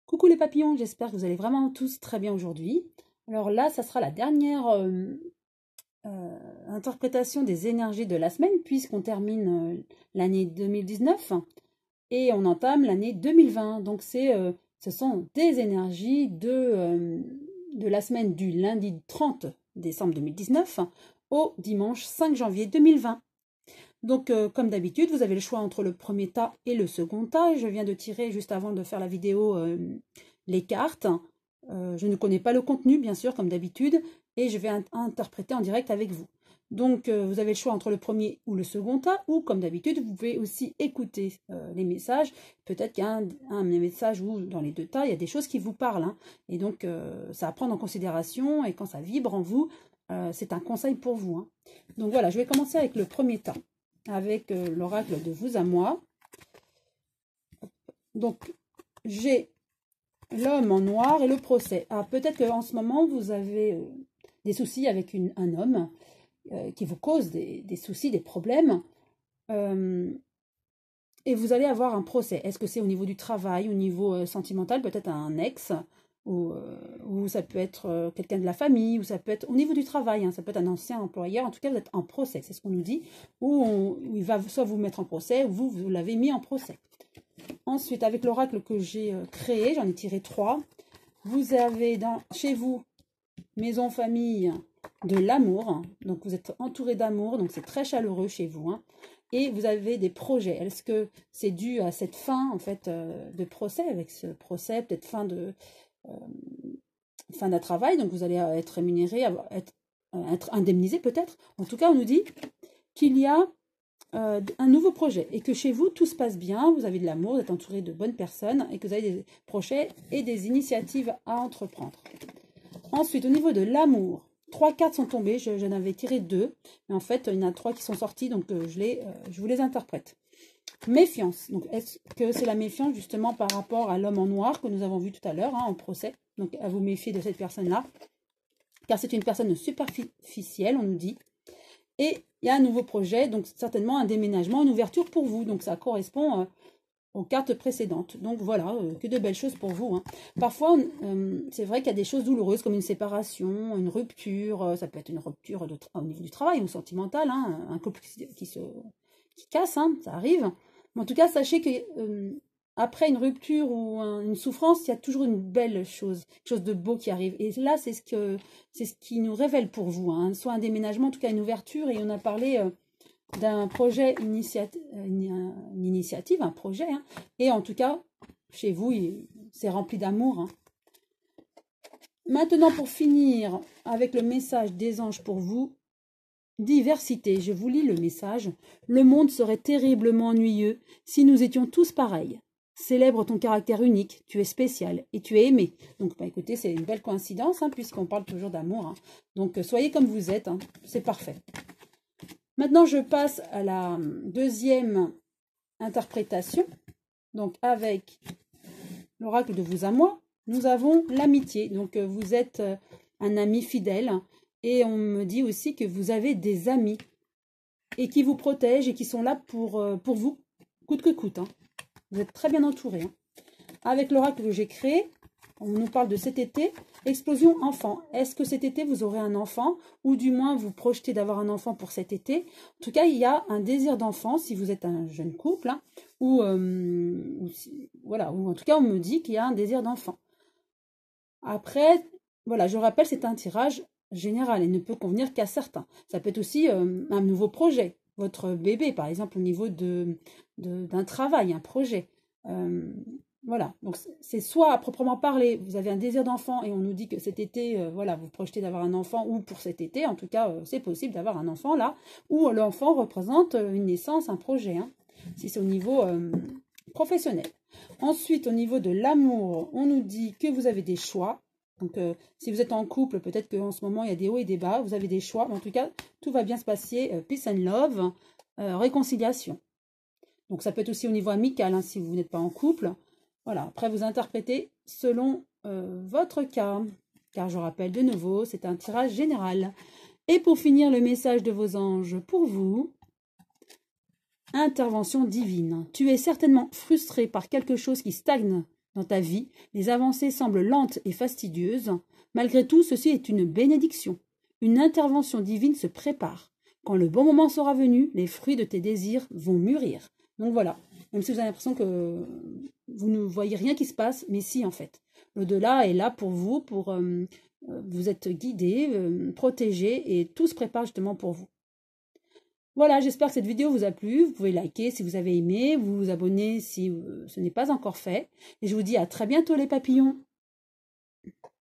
Coucou les papillons, j'espère que vous allez vraiment tous très bien aujourd'hui. Alors là, ça sera la dernière interprétation des énergies de la semaine puisqu'on termine l'année 2019 et on entame l'année 2020. Donc ce sont des énergies de la semaine du lundi 30 décembre 2019 au dimanche 5 janvier 2020. Donc, comme d'habitude, vous avez le choix entre le premier tas et le second tas. Et je viens de tirer, juste avant de faire la vidéo, les cartes. Je ne connais pas le contenu, bien sûr, comme d'habitude. Et je vais interpréter en direct avec vous. Donc, vous avez le choix entre le premier ou le second tas. Ou, comme d'habitude, vous pouvez aussi écouter les messages. Peut-être qu'il y a un message où, dans les deux tas, il y a des choses qui vous parlent. Hein. Et donc, ça à prendre en considération. Et quand ça vibre en vous, c'est un conseil pour vous. Hein. Donc, voilà, je vais commencer avec le premier tas, avec l'oracle de vous à moi. Donc, j'ai l'homme en noir et le procès. Ah, peut-être qu'en ce moment, vous avez des soucis avec un homme qui vous cause des soucis, des problèmes. Et vous allez avoir un procès. Est-ce que c'est au niveau du travail, au niveau sentimental, peut-être un ex, ou ça peut être quelqu'un de la famille, ou ça peut être au niveau du travail, hein, ça peut être un ancien employeur. En tout cas, vous êtes en procès, c'est ce qu'on nous dit. Ou il va soit vous mettre en procès, ou vous l'avez mis en procès. Ensuite, avec l'oracle que j'ai créé, j'en ai tiré 3. Vous avez chez vous, maison, famille, de l'amour. Donc, vous êtes entouré d'amour, donc c'est très chaleureux chez vous. Hein. Et vous avez des projets. Est-ce que c'est dû à cette fin, en fait, de procès, avec ce procès, peut-être fin d'un travail, donc vous allez être rémunéré, être indemnisé peut-être. En tout cas, on nous dit qu'il y a un nouveau projet et que chez vous, tout se passe bien, vous avez de l'amour, vous êtes entouré de bonnes personnes et que vous avez des projets et des initiatives à entreprendre. Ensuite, au niveau de l'amour, 3 cartes sont tombées, j'en avais tiré 2, mais en fait, il y en a 3 qui sont sorties, donc je vous les interprète. Méfiance, donc est-ce que c'est la méfiance justement par rapport à l'homme en noir que nous avons vu tout à l'heure, hein, en procès, donc à vous méfier de cette personne-là, car c'est une personne superficielle, on nous dit. Et il y a un nouveau projet, donc certainement un déménagement, une ouverture pour vous. Donc ça correspond aux cartes précédentes. Donc voilà, que de belles choses pour vous. Hein. Parfois, c'est vrai qu'il y a des choses douloureuses comme une séparation, une rupture. Ça peut être une rupture au niveau du travail ou sentimental. Hein, un couple qui casse, hein, ça arrive. Mais en tout cas, sachez que après une rupture ou une souffrance, il y a toujours une belle chose, quelque chose de beau qui arrive. Et là, c'est ce qui nous révèle pour vous, hein. Soit un déménagement, en tout cas une ouverture. Et on a parlé d'un projet, une initiative, un projet. Hein. Et en tout cas, chez vous, c'est rempli d'amour. Hein. Maintenant, pour finir avec le message des anges pour vous, diversité, je vous lis le message. Le monde serait terriblement ennuyeux si nous étions tous pareils. Célèbre ton caractère unique, tu es spécial et tu es aimé. Donc, écoutez, c'est une belle coïncidence, hein, puisqu'on parle toujours d'amour. Hein. Donc, soyez comme vous êtes, hein, c'est parfait. Maintenant, je passe à la deuxième interprétation. Donc, avec l'oracle de vous à moi, nous avons l'amitié. Donc, vous êtes un ami fidèle et on me dit aussi que vous avez des amis et qui vous protègent et qui sont là pour vous, coûte que coûte. Hein. Vous êtes très bien entouré. Hein. Avec l'oracle que j'ai créé, on nous parle de cet été, explosion enfant. Est-ce que cet été, vous aurez un enfant ou du moins vous projetez d'avoir un enfant pour cet été? En tout cas, il y a un désir d'enfant si vous êtes un jeune couple, hein, ou en tout cas, on me dit qu'il y a un désir d'enfant. Après, voilà, je rappelle, c'est un tirage général et ne peut convenir qu'à certains. Ça peut être aussi un nouveau projet. Votre bébé, par exemple, au niveau d'un travail, un projet. Voilà, donc c'est soit à proprement parler, vous avez un désir d'enfant et on nous dit que cet été, voilà, vous projetez d'avoir un enfant ou pour cet été, en tout cas, c'est possible d'avoir un enfant là, où l'enfant représente une naissance, un projet, hein, si c'est au niveau professionnel. Ensuite, au niveau de l'amour, on nous dit que vous avez des choix. Donc, si vous êtes en couple, peut-être qu'en ce moment, il y a des hauts et des bas. Vous avez des choix. Mais en tout cas, tout va bien se passer. Peace and love, réconciliation. Donc, ça peut être aussi au niveau amical, hein, si vous n'êtes pas en couple. Voilà. Après, vous interprétez selon votre cas. Car je rappelle de nouveau, c'est un tirage général. Et pour finir, le message de vos anges pour vous. Intervention divine. Tu es certainement frustré par quelque chose qui stagne dans ta vie, les avancées semblent lentes et fastidieuses. Malgré tout, ceci est une bénédiction. Une intervention divine se prépare. Quand le bon moment sera venu, les fruits de tes désirs vont mûrir. Donc voilà, même si vous avez l'impression que vous ne voyez rien qui se passe, mais si en fait. L'au-delà est là pour vous, vous êtes guidé, protégé et tout se prépare justement pour vous. Voilà, j'espère que cette vidéo vous a plu. Vous pouvez liker si vous avez aimé, vous abonner si ce n'est pas encore fait. Et je vous dis à très bientôt les papillons.